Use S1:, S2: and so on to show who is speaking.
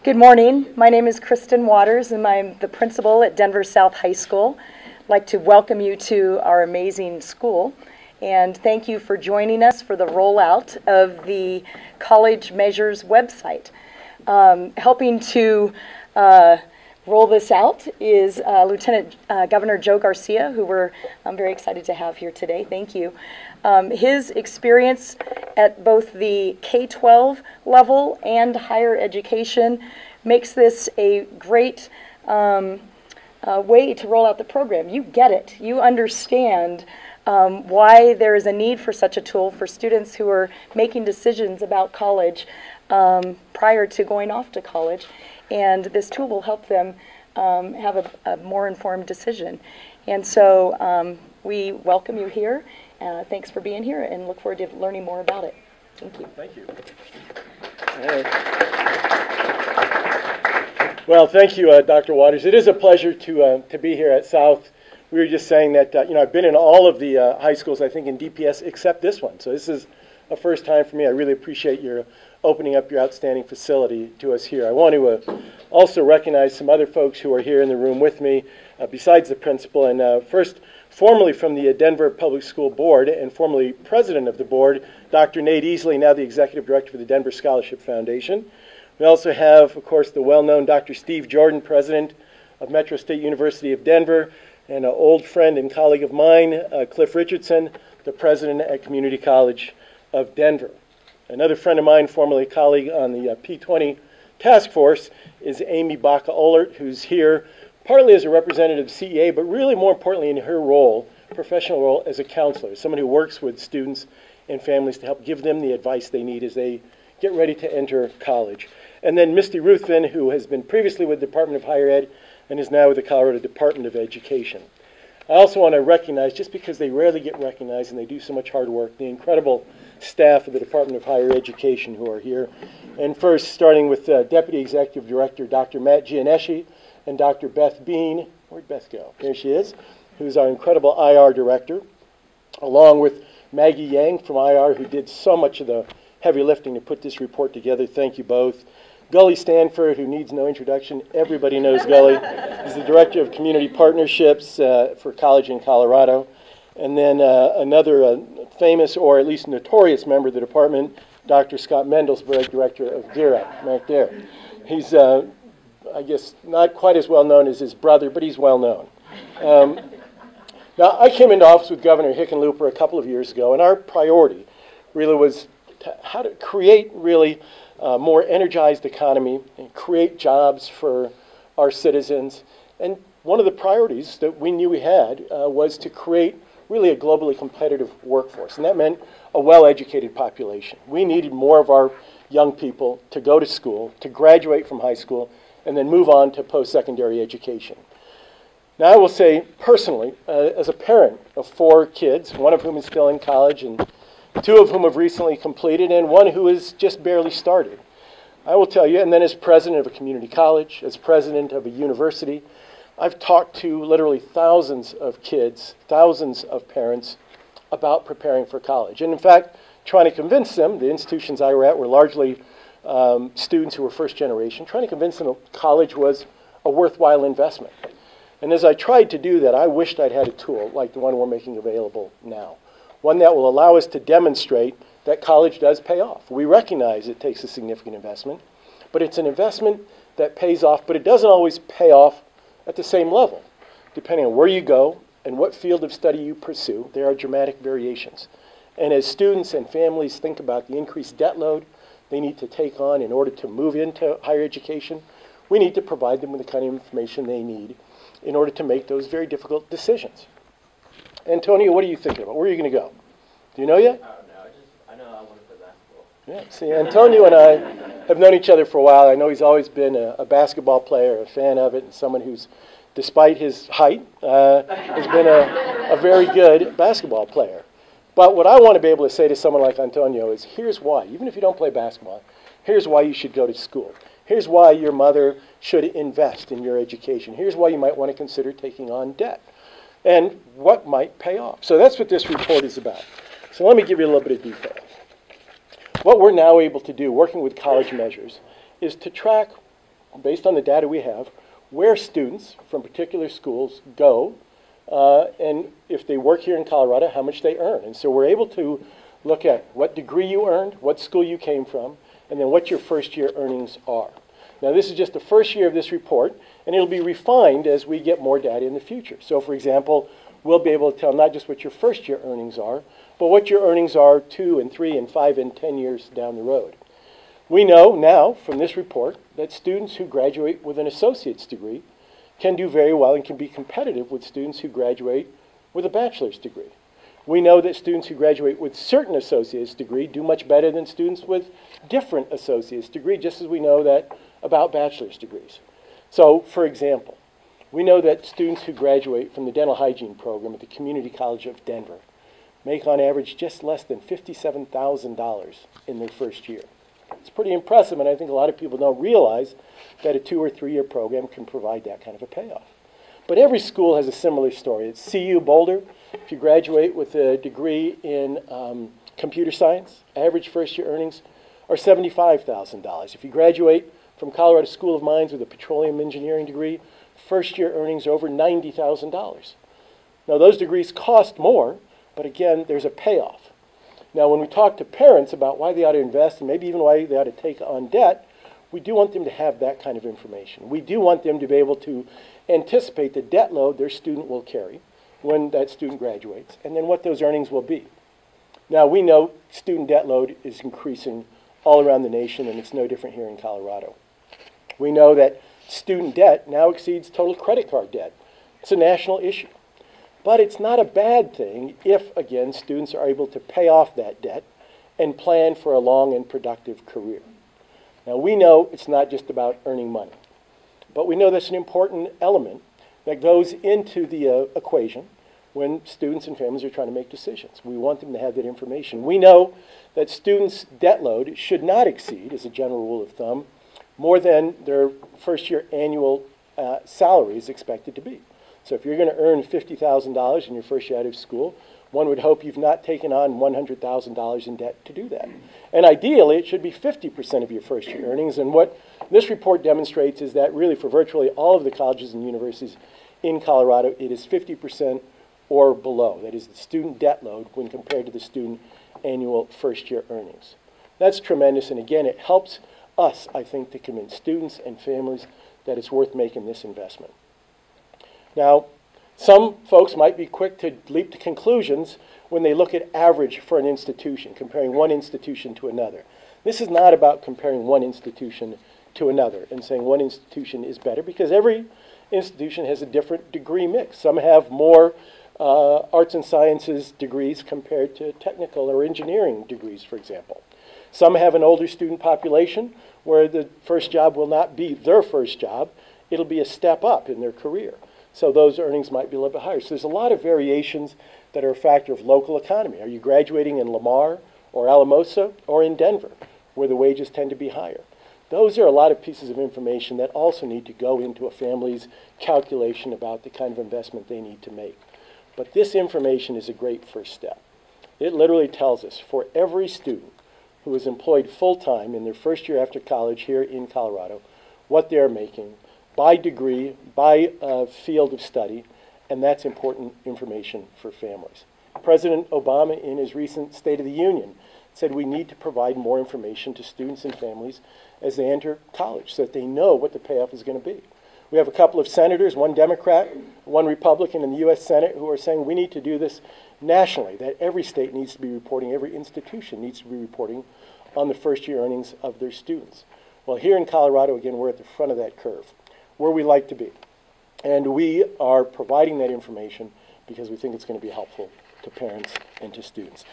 S1: Good morning. My name is Kristen Waters, and I'm the principal at Denver South High School. I'd like to welcome you to our amazing school, and thank you for joining us for the rollout of the College Measures website. Helping to roll this out is Lieutenant Governor Joe Garcia, who I'm very excited to have here today. Thank you. His experience at both the K-12 level and higher education makes this a great way to roll out the program. You get it. You understand why there is a need for such a tool for students who are making decisions about college prior to going off to college. And this tool will help them have a more informed decision. And so we welcome you here. Thanks for being here, and look forward to learning more about it. Thank you.
S2: Thank you. Well, thank you, Dr. Waters. It is a pleasure to be here at South. We were just saying that I've been in all of the high schools, I think, in DPS except this one. So this is a first time for me. I really appreciate your opening up your outstanding facility to us here. I want to also recognize some other folks who are here in the room with me, besides the principal. And first, formerly from the Denver Public School Board and formerly president of the board, Dr. Nate Easley, now the executive director for the Denver Scholarship Foundation. We also have, of course, the well-known Dr. Steve Jordan, president of Metro State University of Denver, and an old friend and colleague of mine, Cliff Richardson, the president at Community College of Denver. Another friend of mine, formerly a colleague on the P20 task force, is Amy Baca-Ollert, who's here partly as a representative of CEA, but really more importantly in her role, professional role as a counselor, someone who works with students and families to help give them the advice they need as they get ready to enter college. And then Misty Ruthven, who has been previously with the Department of Higher Ed and is now with the Colorado Department of Education. I also want to recognize, just because they rarely get recognized and they do so much hard work, the incredible staff of the Department of Higher Education who are here. And first, starting with Deputy Executive Director Dr. Matt Gianeschi and Dr. Beth Bean. Where'd Beth go? Here she is, who's our incredible IR Director, along with Maggie Yang from IR, who did so much of the heavy lifting to put this report together. Thank you both. Gully Stanford, who needs no introduction. Everybody knows Gully. He's the Director of Community Partnerships for College in Colorado. And then another famous, or at least notorious member of the department, Dr. Scott Mendelsberg, Director of DIRA, right there. He's, I guess, not quite as well known as his brother, but he's well known. Now, I came into office with Governor Hickenlooper a couple of years ago, and our priority really was how to create really more energized economy and create jobs for our citizens. And one of the priorities that we knew we had was to create really a globally competitive workforce. And that meant a well-educated population. We needed more of our young people to go to school, to graduate from high school, and then move on to post-secondary education. Now, I will say personally, as a parent of 4 kids, one of whom is still in college and 2 of whom have recently completed, and one who has just barely started. I will tell you, and then as president of a community college, as president of a university, I've talked to literally thousands of kids, thousands of parents about preparing for college. And in fact, trying to convince them, the institutions I were at were largely students who were first generation, trying to convince them that college was a worthwhile investment. And as I tried to do that, I wished I'd had a tool like the one we're making available now. One that will allow us to demonstrate that college does pay off. We recognize it takes a significant investment, but it's an investment that pays off, but it doesn't always pay off at the same level. Depending on where you go and what field of study you pursue, there are dramatic variations. And as students and families think about the increased debt load they need to take on in order to move into higher education, we need to provide them with the kind of information they need in order to make those very difficult decisions. Antonio, what are you thinking about? Where are you going to go? Do you know yet?
S3: No, I know I want to play basketball.
S2: Yeah, see, Antonio and I have known each other for a while. I know he's always been a basketball player, a fan of it, and someone who's, despite his height, has been a very good basketball player. But what I want to be able to say to someone like Antonio is, here's why. Even if you don't play basketball, here's why you should go to school. Here's why your mother should invest in your education. Here's why you might want to consider taking on debt. And what might pay off. So that's what this report is about. So let me give you a little bit of detail. What we're now able to do, working with College Measures, is to track based on the data we have, where students from particular schools go, and if they work here in Colorado, how much they earn. And so we're able to look at what degree you earned, what school you came from, and then what your first year earnings are. Now this is just the first year of this report, and it'll be refined as we get more data in the future. So for example, we'll be able to tell not just what your first year earnings are, but what your earnings are 2 and 3 and 5 and 10 years down the road. We know now from this report that students who graduate with an associate's degree can do very well and can be competitive with students who graduate with a bachelor's degree. We know that students who graduate with certain associate's degree do much better than students with different associate's degree, just as we know that about bachelor's degrees. So, for example, we know that students who graduate from the dental hygiene program at the Community College of Denver make on average just less than $57,000 in their first year. It's pretty impressive, and I think a lot of people don't realize that a 2 or 3 year program can provide that kind of a payoff. But every school has a similar story. At CU Boulder, if you graduate with a degree in computer science, average first year earnings are $75,000. If you graduate from Colorado School of Mines with a petroleum engineering degree, first year earnings are over $90,000. Now those degrees cost more, but again, there's a payoff. Now, when we talk to parents about why they ought to invest and maybe even why they ought to take on debt, we do want them to have that kind of information. We do want them to be able to anticipate the debt load their student will carry when that student graduates, and then what those earnings will be. Now, we know student debt load is increasing all around the nation, and it's no different here in Colorado. We know that student debt now exceeds total credit card debt. It's a national issue. But it's not a bad thing if, again, students are able to pay off that debt and plan for a long and productive career. Now, we know it's not just about earning money, but we know that's an important element that goes into the equation when students and families are trying to make decisions. We want them to have that information. We know that students' debt load should not exceed, as a general rule of thumb, more than their first year annual salary is expected to be. So if you're going to earn $50,000 in your first year out of school, one would hope you've not taken on $100,000 in debt to do that. And ideally, it should be 50% of your first year earnings. And what this report demonstrates is that really for virtually all of the colleges and universities in Colorado, it is 50% or below. That is the student debt load when compared to the student annual first year earnings. That's tremendous. And again, it helps us, I think, to convince students and families that it's worth making this investment. Now, some folks might be quick to leap to conclusions when they look at average for an institution, comparing one institution to another. This is not about comparing one institution to another and saying one institution is better, because every institution has a different degree mix. Some have more arts and sciences degrees compared to technical or engineering degrees, for example. Some have an older student population where the first job will not be their first job. It'll be a step up in their career. So those earnings might be a little bit higher. So there's a lot of variations that are a factor of local economy. Are you graduating in Lamar or Alamosa or in Denver, where the wages tend to be higher? Those are a lot of pieces of information that also need to go into a family's calculation about the kind of investment they need to make. But this information is a great first step. It literally tells us for every student who is employed full-time in their first year after college here in Colorado, what they're making, by degree, by field of study, and that's important information for families. President Obama, in his recent State of the Union, said we need to provide more information to students and families as they enter college so that they know what the payoff is going to be. We have a couple of senators, one Democrat, one Republican in the U.S. Senate, who are saying we need to do this nationally, that every state needs to be reporting, every institution needs to be reporting on the first year earnings of their students. Well, here in Colorado, again, we're at the front of that curve, where we like to be. And we are providing that information because we think it's going to be helpful to parents and to students.